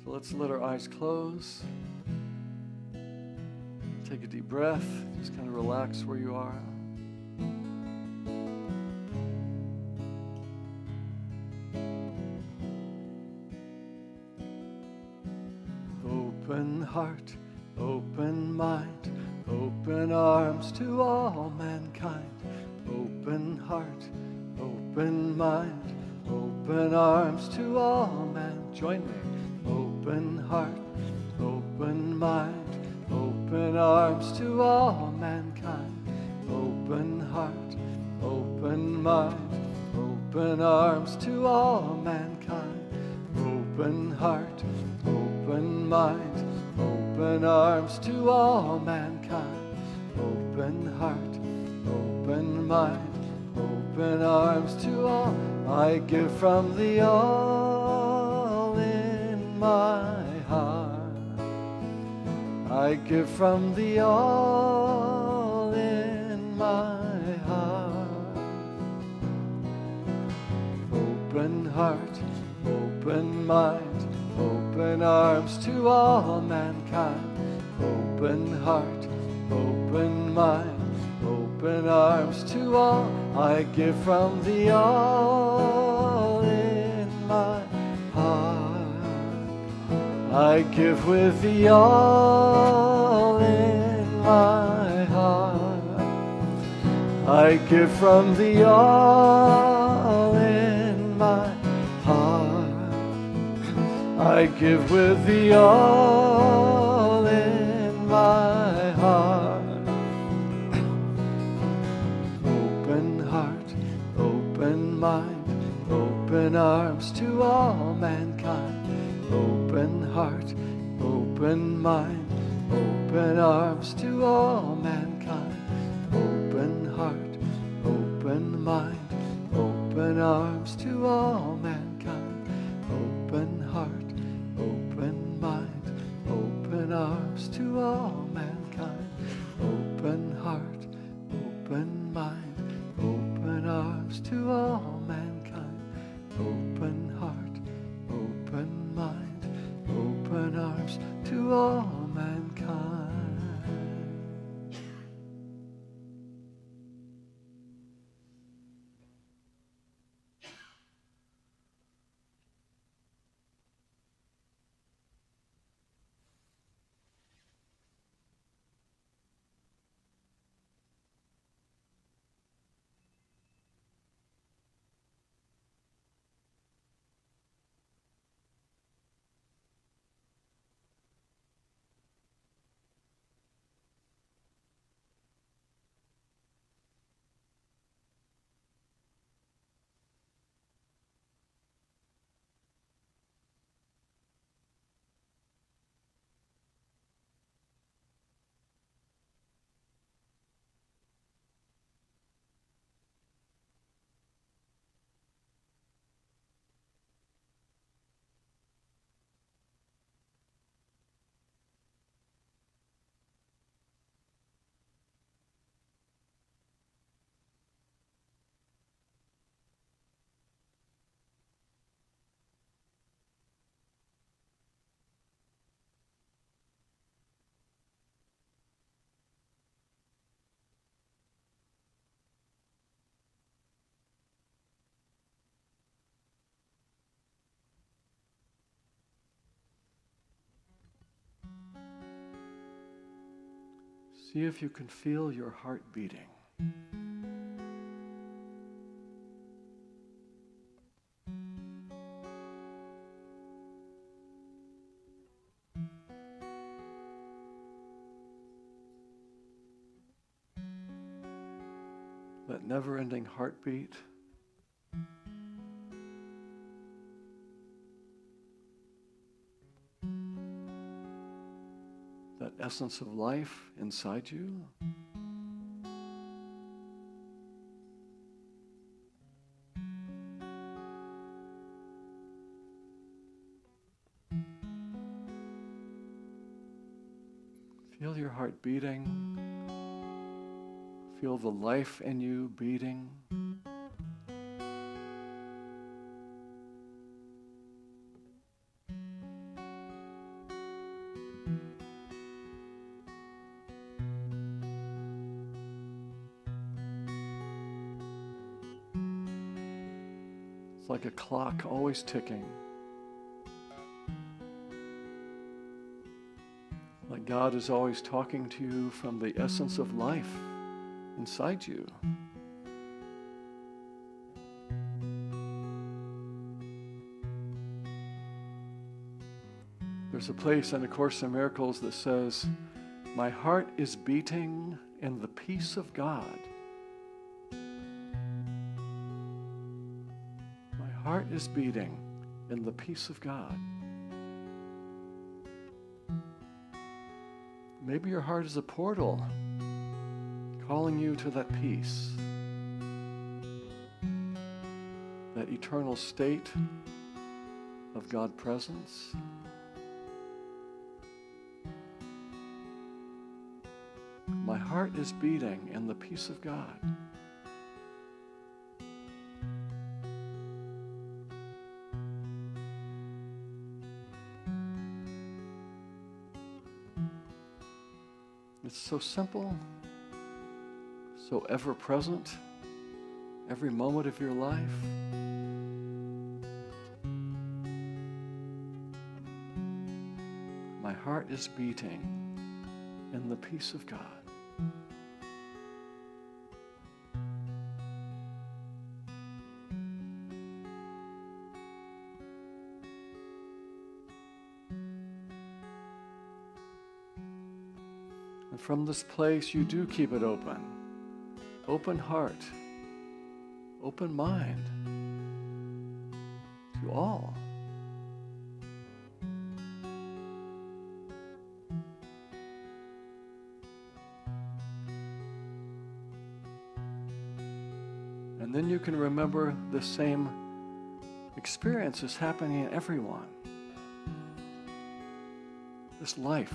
So let's let our eyes close. Take a deep breath. Just kind of relax where you are. Open heart, open mind, open arms to all mankind. Open heart, open mind, open arms to all man. Join me. Open heart, open mind, open arms to all mankind. Open heart, open mind, open arms to all mankind. Open heart, open mind, open arms to all mankind. Open heart, open mind, open arms to all. I give from the all in my heart. I give from the all in my heart. Open heart, open mind, open arms to all mankind. Open heart, open mind, open arms to all. I give from the all in my heart. I give with the all in my heart. I give from the all in my heart. I give with the all in my heart. Open heart, open mind, open arms to all mankind. Open heart, open mind, open arms to all mankind. Open heart, open mind, open arms to all mankind. Open heart, open mind, open arms to all mankind. Open heart, open mind, open arms to all mankind. Open heart, open mind, open arms to all mankind. See if you can feel your heart beating. That never-ending heartbeat. That essence of life inside you. Feel your heart beating. Feel the life in you beating. It's like a clock always ticking. Like God is always talking to you from the essence of life inside you. There's a place in A Course in Miracles that says, "My heart is beating in the peace of God." My heart is beating in the peace of God. Maybe your heart is a portal calling you to that peace, that eternal state of God presence. My heart is beating in the peace of God. It's so simple, so ever present, every moment of your life. My heart is beating in the peace of God. And from this place, you do keep it open. Open heart, open mind to all. And then you can remember the same experience is happening in everyone. This life,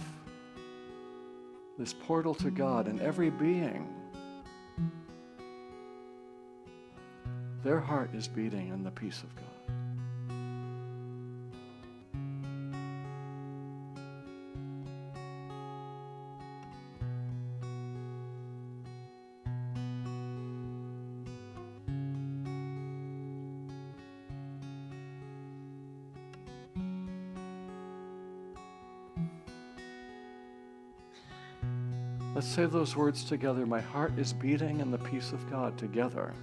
this portal to God in every being. Their heart is beating in the peace of God. Let's say those words together. My heart is beating in the peace of God together.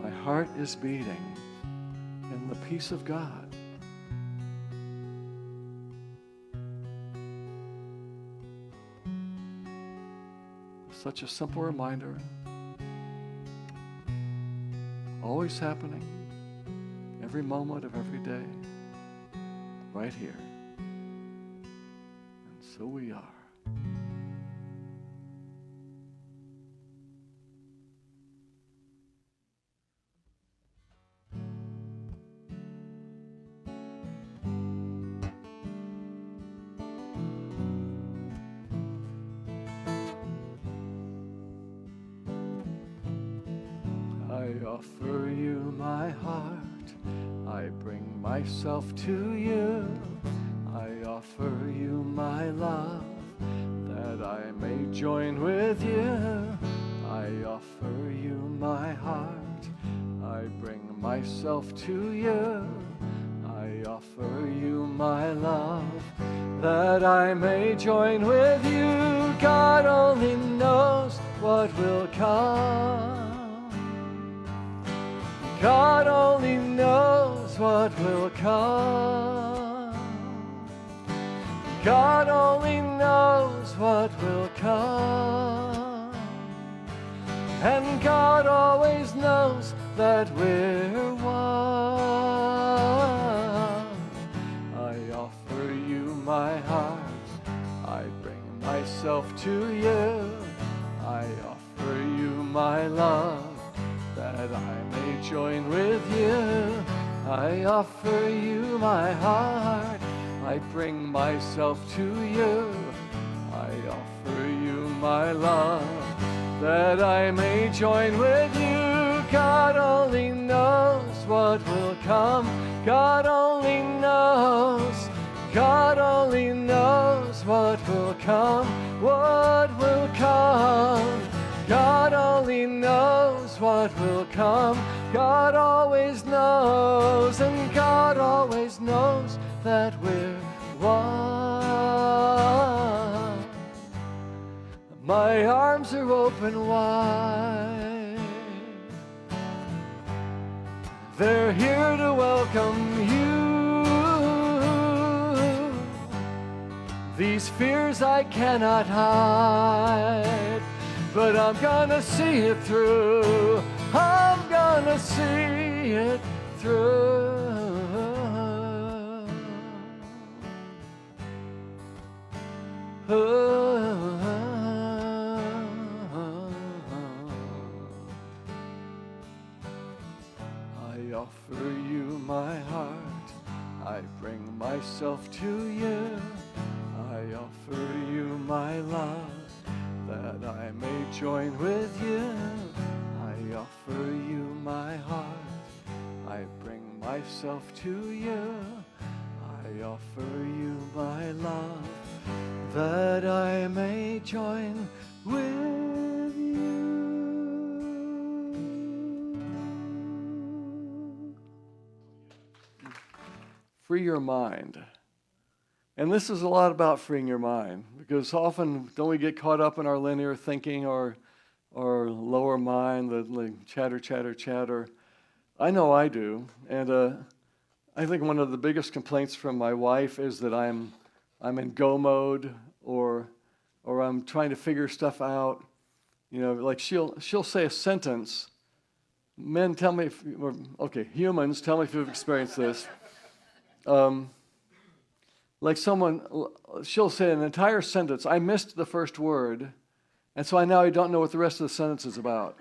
My heart is beating in the peace of God. Such a simple reminder. Always happening. Every moment of every day. Right here. And so we are. I offer you my heart, I bring myself to you. I offer you my love, that I may join with you. I offer you my heart, I bring myself to you. I offer you my love, that I may join with you. God only knows what will come. God only knows what will come. God only knows what will come. And God always knows that we're one. I offer you my heart, I bring myself to you. I offer you my love, that I may join with you. I offer you my heart, I bring myself to you. I offer you my love, that I may join with you. God only knows what will come. God only knows. God only knows what will come. What will come. God only knows what will come. God God always knows, and God always knows that we're one. My arms are open wide. They're here to welcome you. These fears I cannot hide, but I'm gonna see it through. I'm gonna see it through. I offer you my heart. I bring myself to you. I offer you my love, that I may join with you. I offer you my heart. I bring myself to you. I offer you my love, that I may join with you. Free your mind. And this is a lot about freeing your mind, because often don't we get caught up in our linear thinking or lower mind, the chatter, chatter, chatter. I know I do. And I think one of the biggest complaints from my wife is that I'm in go mode, or I'm trying to figure stuff out. You know, like she'll say a sentence. Men, tell me if, or, okay, humans, tell me if you've experienced this. Like she'll say an entire sentence. I missed the first word, and so I don't know what the rest of the sentence is about.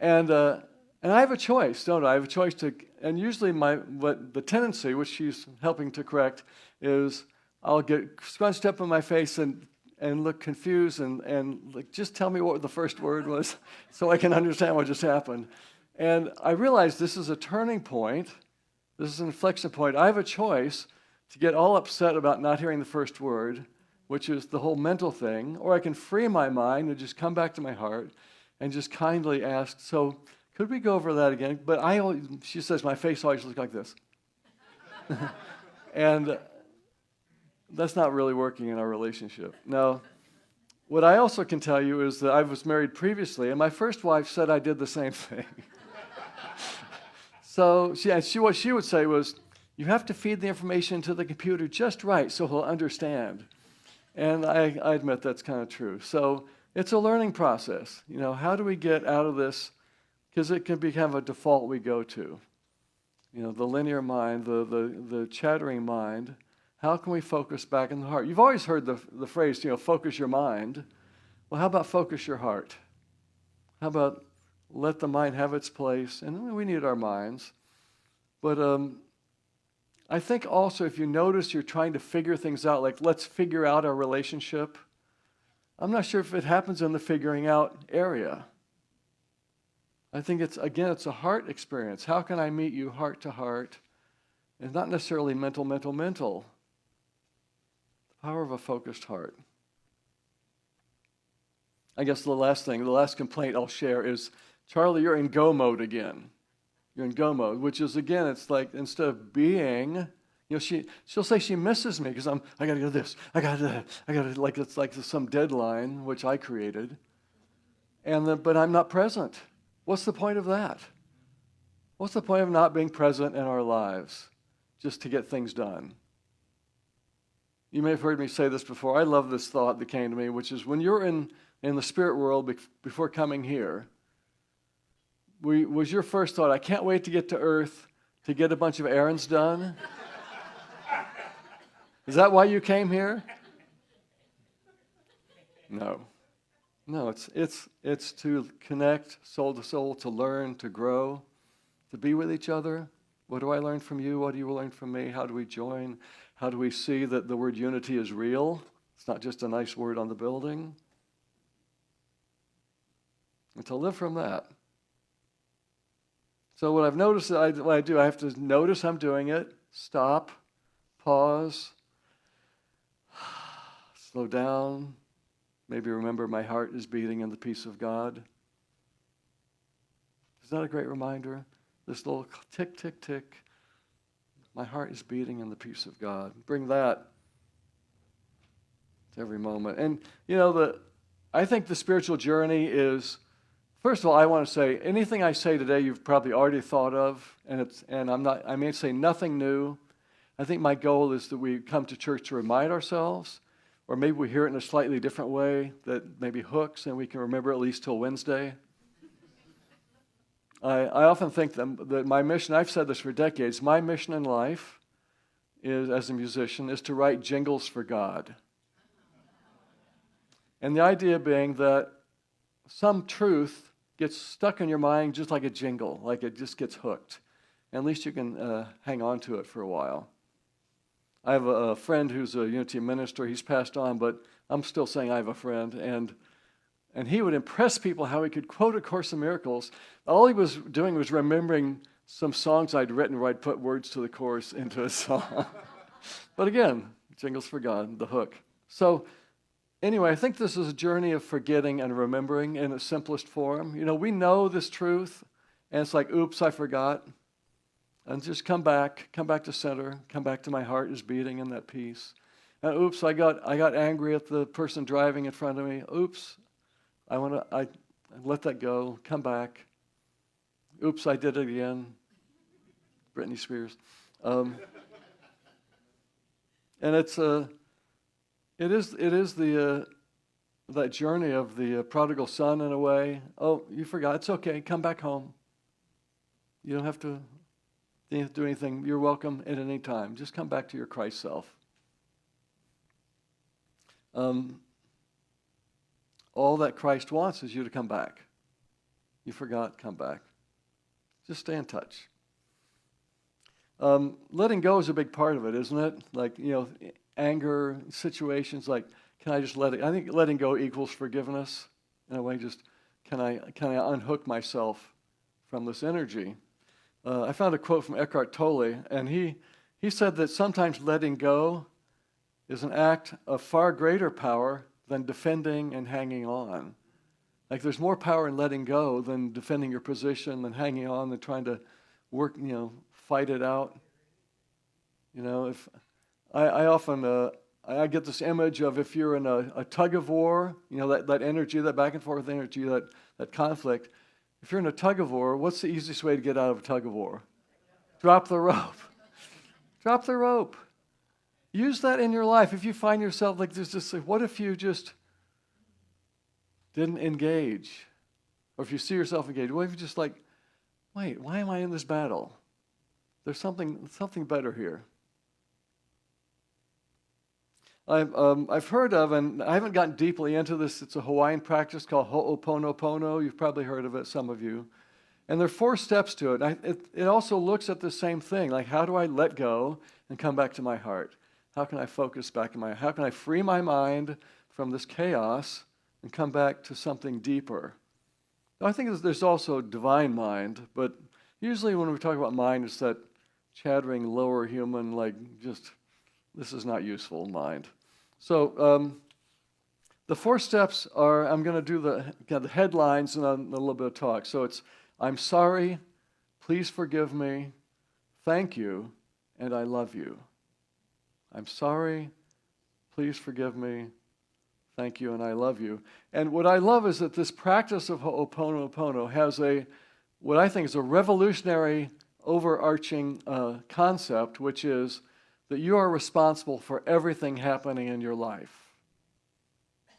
And I have a choice, don't I? I have a choice to, and usually the tendency, which she's helping to correct, is I'll get scrunched up in my face and look confused and like, just tell me what the first word was so I can understand what just happened. And I realize this is a turning point. This is an inflection point. I have a choice to get all upset about not hearing the first word, which is the whole mental thing, or I can free my mind and just come back to my heart and just kindly ask, so could we go over that again? But she says, my face always looks like this. And that's not really working in our relationship. Now, what I also can tell you is that I was married previously, and my first wife said I did the same thing. So what she would say was, you have to feed the information to the computer just right so he'll understand. And I admit that's kind of true. So it's a learning process. You know, how do we get out of this? Because it can become a default we go to. You know, the linear mind, the chattering mind. How can we focus back in the heart? You've always heard the phrase, you know, focus your mind. Well, how about focus your heart? How about let the mind have its place? And we need our minds. But I think also if you notice you're trying to figure things out, like let's figure out our relationship, I'm not sure if it happens in the figuring out area. I think it's a heart experience. How can I meet you heart to heart? And not necessarily mental. The power of a focused heart. I guess the last complaint I'll share is, Charlie, you're in go mode again. You're in go mode, which is, again, it's like instead of being, you know, she'll say she misses me because I got to go to this, I got to, like it's like some deadline which I created, but I'm not present. What's the point of that? What's the point of not being present in our lives just to get things done? You may have heard me say this before. I love this thought that came to me, which is when you're in the spirit world before coming here, was your first thought, I can't wait to get to earth to get a bunch of errands done? Is that why you came here? No, it's to connect soul to soul, to learn, to grow, to be with each other. What do I learn from you? What do you learn from me? How do we join? How do we see that the word unity is real? It's not just a nice word on the building. And to live from that. So what I've noticed what I do, I have to notice I'm doing it, stop, pause, slow down, maybe remember my heart is beating in the peace of God. Is that a great reminder? this little tick, tick, tick. My heart is beating in the peace of God. Bring that to every moment. And, I think the spiritual journey is, first of all, I want to say, anything I say today you've probably already thought of, I may say nothing new. I think my goal is that we come to church to remind ourselves, or maybe we hear it in a slightly different way that maybe hooks and we can remember at least till Wednesday. I often think that my mission, I've said this for decades, my mission in life is, as a musician, is to write jingles for God. And the idea being that some truth gets stuck in your mind just like a jingle, like it just gets hooked. And at least you can hang on to it for a while. I have a friend who's a Unity minister. He's passed on, but I'm still saying I have a friend. And he would impress people how he could quote A Course in Miracles. All he was doing was remembering some songs I'd written where I'd put words to the chorus into a song. But again, jingles for God, the hook. So anyway, I think this is a journey of forgetting and remembering in its simplest form. We know this truth, and it's like, oops, I forgot. And just come back to center, come back to my heart is beating in that peace. And oops, I got angry at the person driving in front of me. Oops, I let that go, come back. Oops, I did it again. Britney Spears. And it is that journey of the prodigal son in a way. Oh, you forgot. It's okay. Come back home. You don't have to do anything. You're welcome at any time. Just come back to your Christ self. All that Christ wants is you to come back. You forgot, come back. Just stay in touch. Letting go is a big part of it, isn't it? Like, anger, situations like, can I just let it? I think letting go equals forgiveness. In a way, just can I unhook myself from this energy? I found a quote from Eckhart Tolle, and he said that sometimes letting go is an act of far greater power than defending and hanging on. Like there's more power in letting go than defending your position, than hanging on, than trying to work, fight it out. If I often I get this image of if you're in a tug of war, that energy, that back and forth energy, that conflict. If you're in a tug of war, what's the easiest way to get out of a tug of war? Drop the rope. Drop the rope. Use that in your life. If you find yourself like there's just like, what if you just didn't engage? Or if you see yourself engaged, what if you just like, wait, why am I in this battle? There's something better here. I've heard of, and I haven't gotten deeply into this, it's a Hawaiian practice called Ho'oponopono. You've probably heard of it, some of you. And there are 4 steps to it. It also looks at the same thing, like how do I let go and come back to my heart? How can I focus back in how can I free my mind from this chaos and come back to something deeper? I think there's also divine mind, but usually when we talk about mind, it's that chattering lower human, like just, this is not useful mind. So the 4 steps are, I'm going to do the headlines and a little bit of talk. So it's, I'm sorry, please forgive me, thank you, and I love you. I'm sorry, please forgive me, thank you, and I love you. And what I love is that this practice of Ho'oponopono has what I think is a revolutionary, overarching concept, which is that you are responsible for everything happening in your life.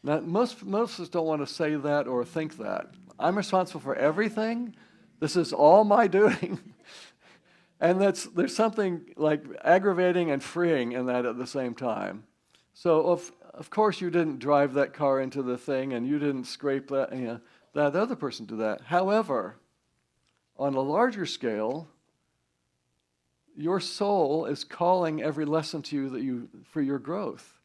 Now, most of us don't want to say that or think that. I'm responsible for everything. This is all my doing. And there's something like aggravating and freeing in that at the same time. So of course you didn't drive that car into the thing and you didn't scrape that, that other person did that. However, on a larger scale, your soul is calling every lesson to you for your growth.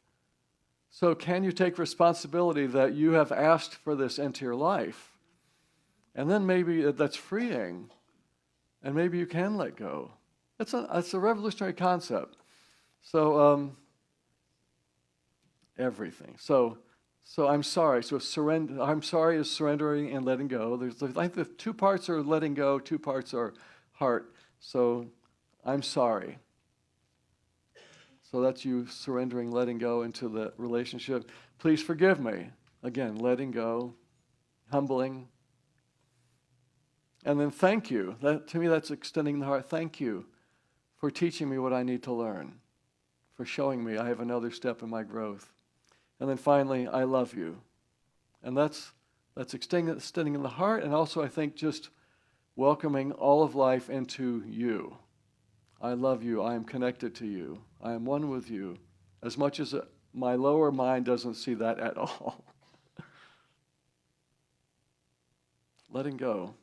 So can you take responsibility that you have asked for this into your life? And then maybe that's freeing. And maybe you can let go. It's a revolutionary concept. So everything. So I'm sorry. So I'm sorry is surrendering and letting go. I think the 2 parts are letting go, 2 parts are heart. So I'm sorry. So that's you surrendering, letting go into the relationship. Please forgive me. Again, letting go, humbling. And then thank you. To me, that's extending the heart. Thank you for teaching me what I need to learn, for showing me I have another step in my growth. And then finally, I love you. And that's extending in the heart, and also I think just welcoming all of life into you. I love you. I am connected to you. I am one with you. As much as my lower mind doesn't see that at all. Letting go.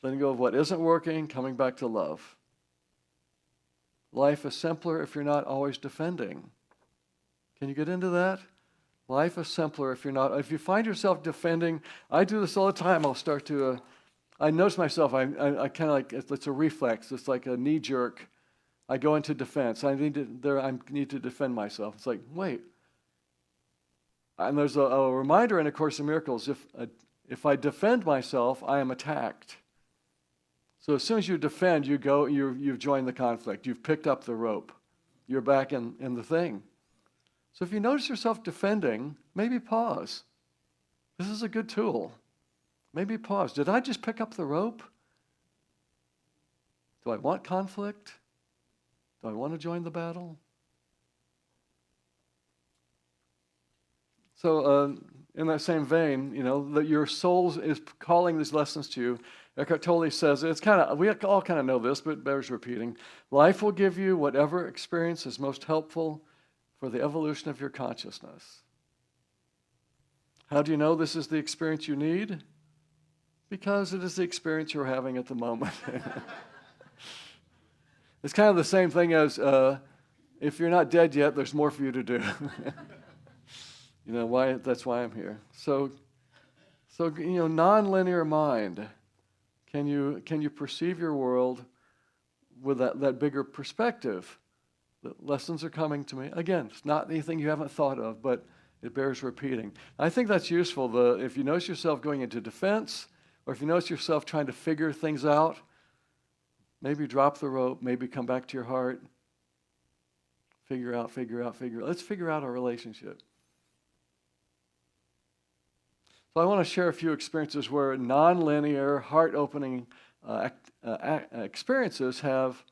Letting go of what isn't working, coming back to love. Life is simpler if you're not always defending. Can you get into that? Life is simpler if you find yourself defending. I do this all the time. I'll start to, I notice myself, I kind of like, it's a reflex. It's like a knee jerk. I go into defense. I need to defend myself. It's like, wait. And there's a reminder in A Course in Miracles, if I defend myself, I am attacked. So as soon as you defend, you've joined the conflict. You've picked up the rope. You're back in the thing. So if you notice yourself defending, maybe pause. This is a good tool. Maybe pause. Did I just pick up the rope? Do I want conflict? Do I want to join the battle? So in that same vein, that your soul is calling these lessons to you. Eckhart Tolle says, we all kind of know this, but it bears repeating. Life will give you whatever experience is most helpful for the evolution of your consciousness. How do you know this is the experience you need? Because it is the experience you're having at the moment. It's kind of the same thing as if you're not dead yet, there's more for you to do. That's why I'm here. So non-linear mind. Can you perceive your world with that bigger perspective? The lessons are coming to me. Again, it's not anything you haven't thought of, but it bears repeating. I think that's useful. If you notice yourself going into defense, or if you notice yourself trying to figure things out, maybe drop the rope, maybe come back to your heart. Figure out. Let's figure out our relationship. So I want to share a few experiences where non-linear, heart-opening experiences have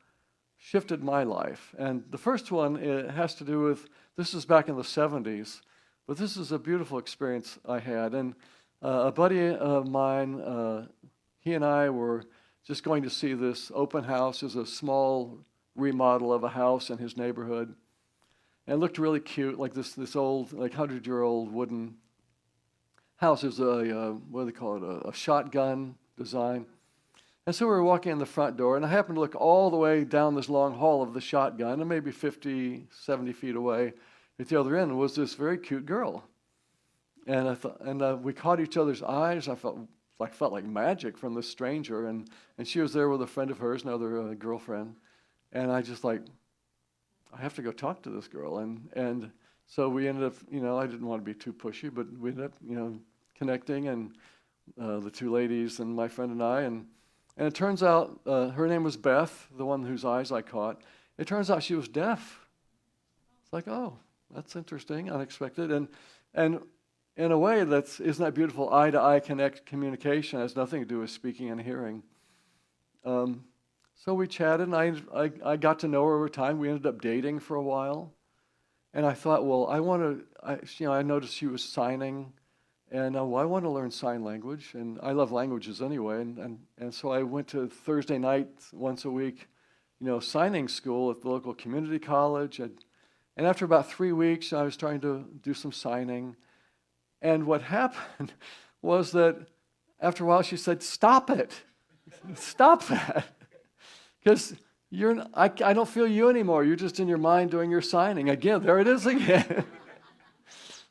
shifted my life. And the first one, it has to do with, this is back in the 70s, but this is a beautiful experience I had. And a buddy of mine, he and I were just going to see this open house. It was a small remodel of a house in his neighborhood. And it looked really cute, like this old, 100-year-old wooden house. Is what do they call it, a shotgun design. And so we were walking in the front door, and I happened to look all the way down this long hall of the shotgun, and maybe 50, 70 feet away at the other end was this very cute girl. And we caught each other's eyes. I felt like magic from this stranger, and she was there with a friend of hers, another girlfriend. And I just I have to go talk to this girl. And so we ended up, I didn't want to be too pushy, but we ended up, connecting, and the two ladies and my friend and I, and it turns out her name was Beth, the one whose eyes I caught. It turns out she was deaf. It's like, oh, that's interesting, unexpected. And in a way, isn't that beautiful? Eye-to-eye communication has nothing to do with speaking and hearing. So we chatted, and I got to know her over time. We ended up dating for a while. And I thought, well, I noticed she was signing. And I want to learn sign language, and I love languages anyway. And so I went to Thursday night once a week, signing school at the local community college. And after about 3 weeks, I was trying to do some signing. And what happened was that after a while, she said, "Stop it, stop that, because I don't feel you anymore. You're just in your mind doing your signing again. There it is again."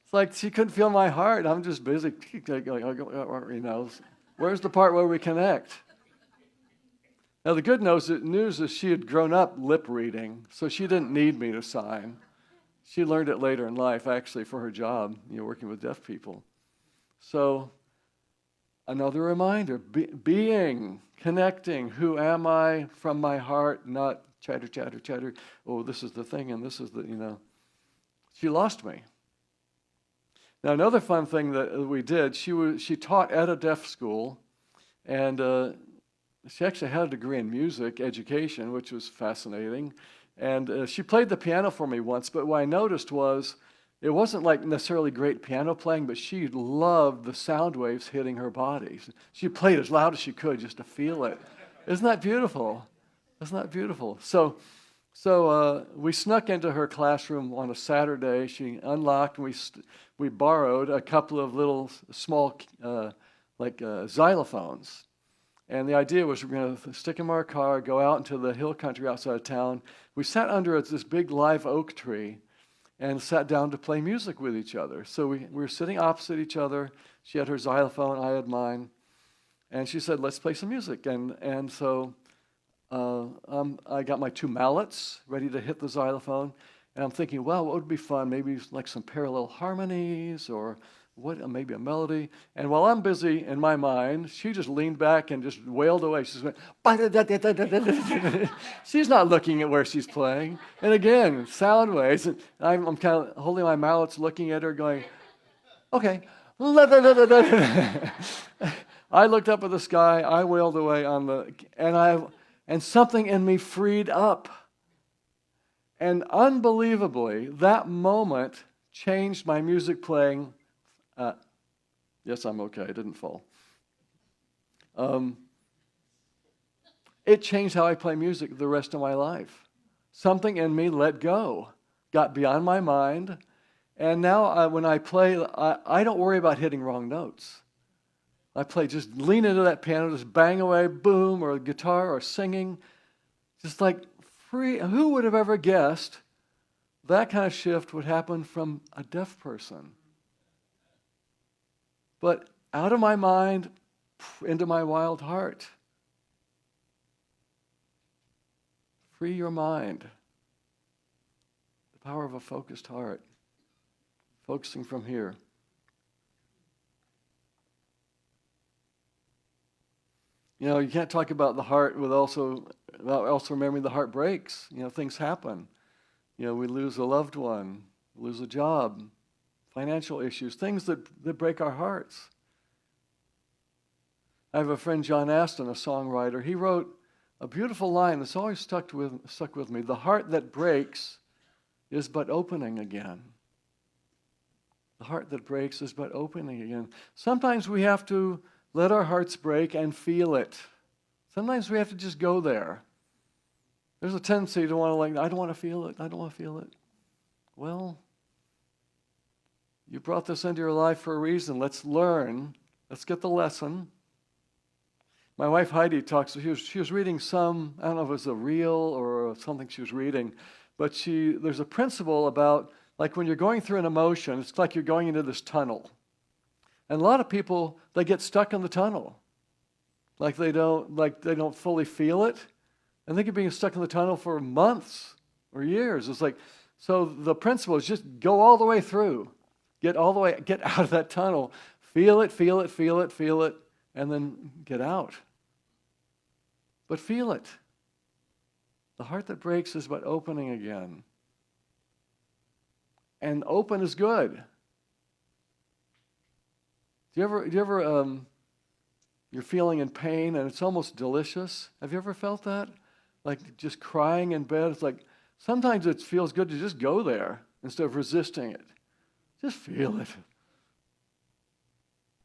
It's like she couldn't feel my heart. I'm just busy. Where's the part where we connect? Now, the good news is she had grown up lip reading, so she didn't need me to sign. She learned it later in life, actually, for her job, working with deaf people. So another reminder, being, connecting. Who am I from my heart, not chatter, chatter, chatter. Oh, this is the thing and this is the. She lost me. Now, another fun thing that we did, she taught at a deaf school, and she actually had a degree in music education, which was fascinating. And she played the piano for me once, but what I noticed was it wasn't like necessarily great piano playing, but she loved the sound waves hitting her body. She played as loud as she could just to feel it. Isn't that beautiful? Isn't that beautiful? So we snuck into her classroom on a Saturday. She unlocked, and we borrowed a couple of little small xylophones. And the idea was we're going to stick them in our car, go out into the hill country outside of town. We sat under this big live oak tree and sat down to play music with each other. So we were sitting opposite each other. She had her xylophone, I had mine. And she said, let's play some music. And so I got my two mallets ready to hit the xylophone. And I'm thinking, well, what would be fun? Maybe like some parallel harmonies or maybe a melody. And while I'm busy in my mind, she just leaned back and just wailed away. She just went, she's not looking at where she's playing. And again, sound waves. And I'm kind of holding my mallets, looking at her, going, okay. I looked up at the sky. I wailed away and something in me freed up. And unbelievably, that moment changed my music playing. Yes, I'm okay. I didn't fall. It changed how I play music the rest of my life. Something in me let go, got beyond my mind, and now when I play, I don't worry about hitting wrong notes. I play, just lean into that piano, just bang away, boom, or guitar, or singing, just like free. Who would have ever guessed that kind of shift would happen from a deaf person? But out of my mind, into my wild heart. Free your mind. The power of a focused heart. Focusing from here. You can't talk about the heart without also remembering the heart breaks. Things happen. We lose a loved one, lose a job, financial issues, things that break our hearts. I have a friend, John Aston, a songwriter. He wrote a beautiful line that's always stuck with me. The heart that breaks is but opening again. The heart that breaks is but opening again. Sometimes we have to let our hearts break and feel it. Sometimes we have to just go there. There's a tendency to want to I don't want to feel it. I don't want to feel it. Well, you brought this into your life for a reason. Let's learn. Let's get the lesson. My wife Heidi talks, she was reading some, I don't know if it was a reel or something she was reading, but there's a principle about, like when you're going through an emotion, it's like you're going into this tunnel. And a lot of people, they get stuck in the tunnel. Like they don't fully feel it. And they could be stuck in the tunnel for months or years. It's like, so the principle is just go all the way through. Get out of that tunnel. Feel it, feel it, feel it, feel it, and then get out. But feel it. The heart that breaks is but opening again. And open is good. Do you ever you're feeling in pain and it's almost delicious? Have you ever felt that? Like just crying in bed. It's like sometimes it feels good to just go there instead of resisting it. Just feel it.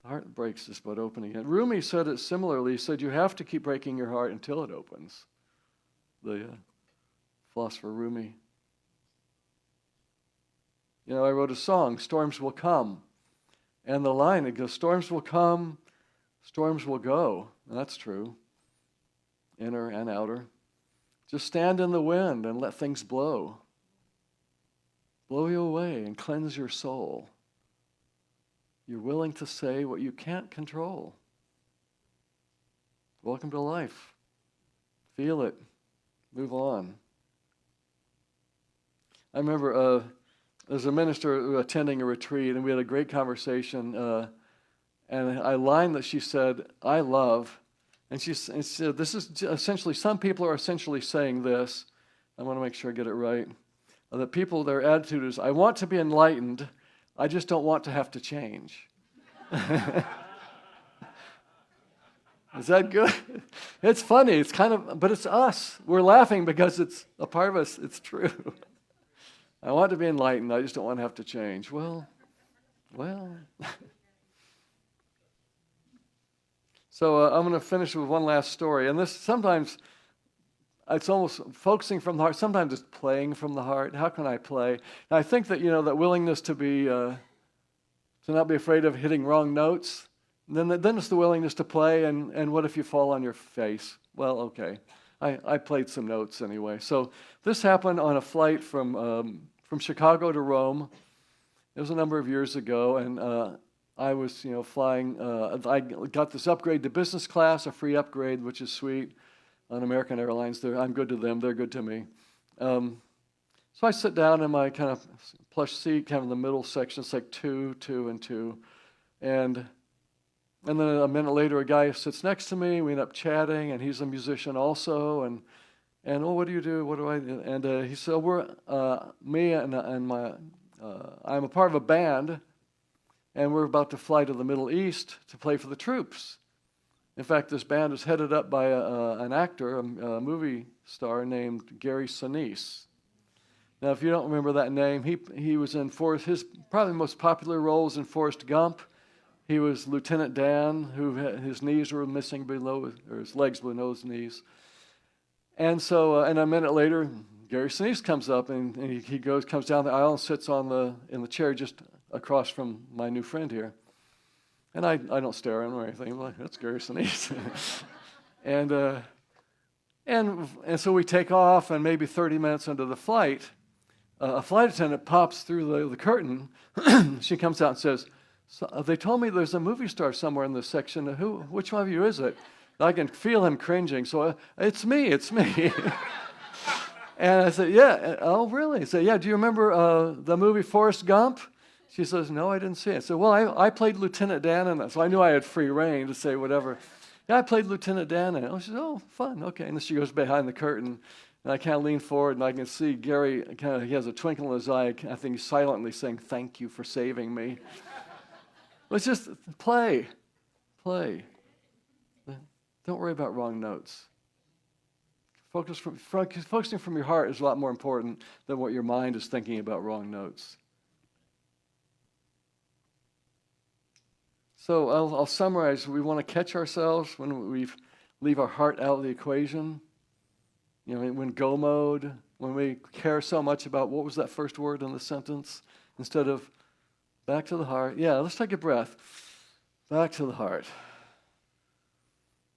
The heart breaks is but opening it. Rumi said it similarly. He said you have to keep breaking your heart until it opens. The philosopher Rumi. I wrote a song, Storms Will Come. And the line, it goes, storms will come, storms will go. And that's true. Inner and outer. Just stand in the wind and let things blow. Blow you away and cleanse your soul. You're willing to say what you can't control. Welcome to life. Feel it. Move on. I remember as a minister attending a retreat, and we had a great conversation, and a line that she said, I love, and she said, this is essentially, some people are essentially saying this. I want to make sure I get it right. That people, their attitude is, I want to be enlightened, I just don't want to have to change. Is that good? It's funny, it's kind of, but it's us. We're laughing because it's a part of us, it's true. I want to be enlightened, I just don't want to have to change. Well. So I'm going to finish with one last story. And this, sometimes, it's almost focusing from the heart. Sometimes it's playing from the heart. How can I play? And I think that, that willingness to be, to not be afraid of hitting wrong notes. And then it's the willingness to play. And what if you fall on your face? Well, okay. I played some notes anyway. So this happened on a flight from Chicago to Rome. It was a number of years ago, and I was, flying. I got this upgrade to business class, a free upgrade, which is sweet. On American Airlines, I'm good to them. They're good to me. So I sit down in my kind of plush seat, kind of in the middle section. It's like 2, 2, and 2, and then a minute later, a guy sits next to me. We end up chatting, and he's a musician also. And what do you do? What do I do? And he said, me and my. I'm a part of a band, and we're about to fly to the Middle East to play for the troops. In fact, this band is headed up by an actor, a movie star named Gary Sinise. Now, if you don't remember that name, he was in his probably most popular roles in Forrest Gump. He was Lieutenant Dan, who his knees were missing below, or his legs below his knees. And so, and a minute later, Gary Sinise comes up, and he comes down the aisle and sits in the chair just across from my new friend here. And I don't stare at him or anything. I'm like, that's Gary Sinise. and so we take off, and maybe 30 minutes into the flight, a flight attendant pops through the curtain. She comes out and says, they told me there's a movie star somewhere in this section. Which one of you is it? I can feel him cringing. So it's me. And I said, yeah. Oh, really? I said, yeah. Do you remember the movie Forrest Gump? She says, no, I didn't see it. So, well, I played Lieutenant Dan in that, so I knew I had free reign to say whatever. Yeah, I played Lieutenant Dan in it. She says, oh, fun, okay. And then she goes behind the curtain, and I kind of lean forward, and I can see Gary, he has a twinkle in his eye. I think he's silently saying, thank you for saving me. Let's just play. Don't worry about wrong notes. Focusing from your heart is a lot more important than what your mind is thinking about wrong notes. So I'll summarize. We want to catch ourselves when we leave our heart out of the equation. When go mode, when we care so much about what was that first word in the sentence, instead of back to the heart. Yeah, let's take a breath. Back to the heart.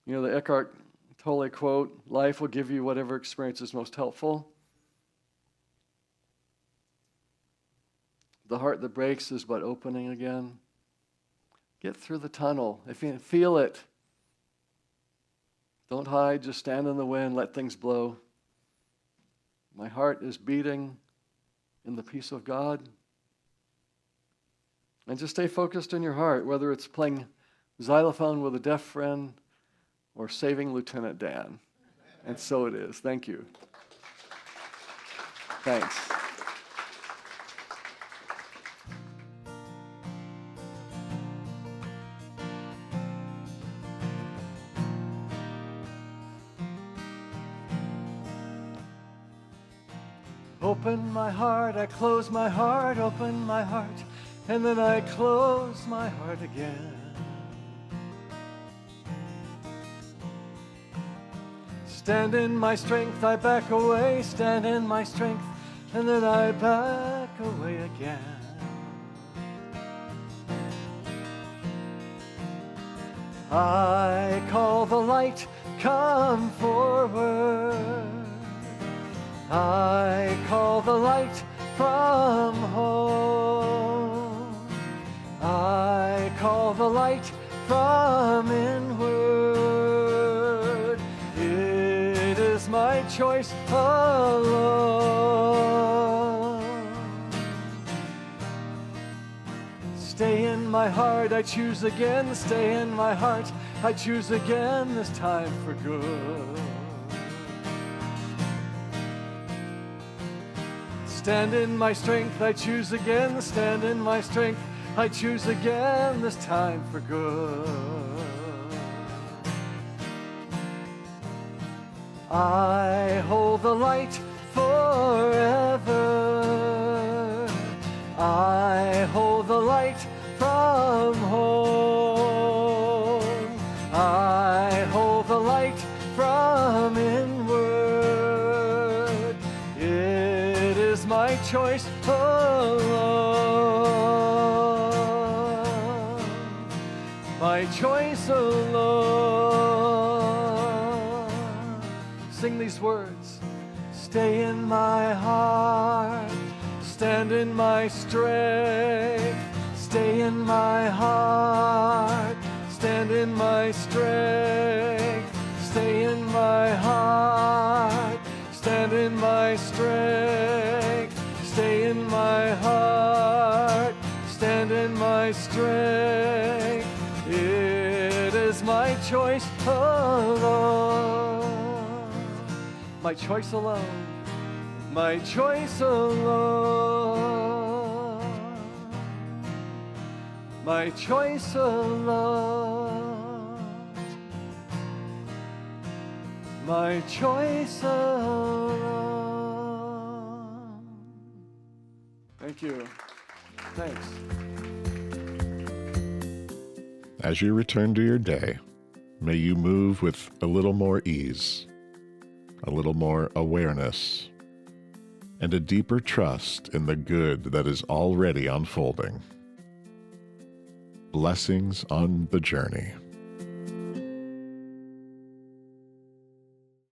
The Eckhart Tolle quote, life will give you whatever experience is most helpful. The heart that breaks is but opening again. Get through the tunnel. If you feel it, don't hide, just stand in the wind, let things blow. My heart is beating in the peace of God. And just stay focused in your heart, whether it's playing xylophone with a deaf friend or saving Lieutenant Dan. And so it is. Thank you. Thanks. Open my heart, I close my heart, open my heart, and then I close my heart again. Stand in my strength, I back away, stand in my strength, and then I back away again. I call the light, come forward. I call the light from home. I call the light from inward. It is my choice alone. Stay in my heart, I choose again to stay in my heart. I choose again this time for good. Stand in my strength, I choose again to stand in my strength. I choose again this time for good. I hold the light forever. I hold the light from home. I hold the light from inward. It is my choice alone. My choice alone. Sing these words. Stay in my heart. Stand in my strength. Stay in my heart. Stand in my strength. Stay in my heart. Stand in my strength. Stay in my heart. Stand in my strength. It is my choice alone. My choice alone. My choice alone. My choice alone. My choice alone. Thank you. Thanks. As you return to your day, may you move with a little more ease, a little more awareness, and a deeper trust in the good that is already unfolding. Blessings on the journey.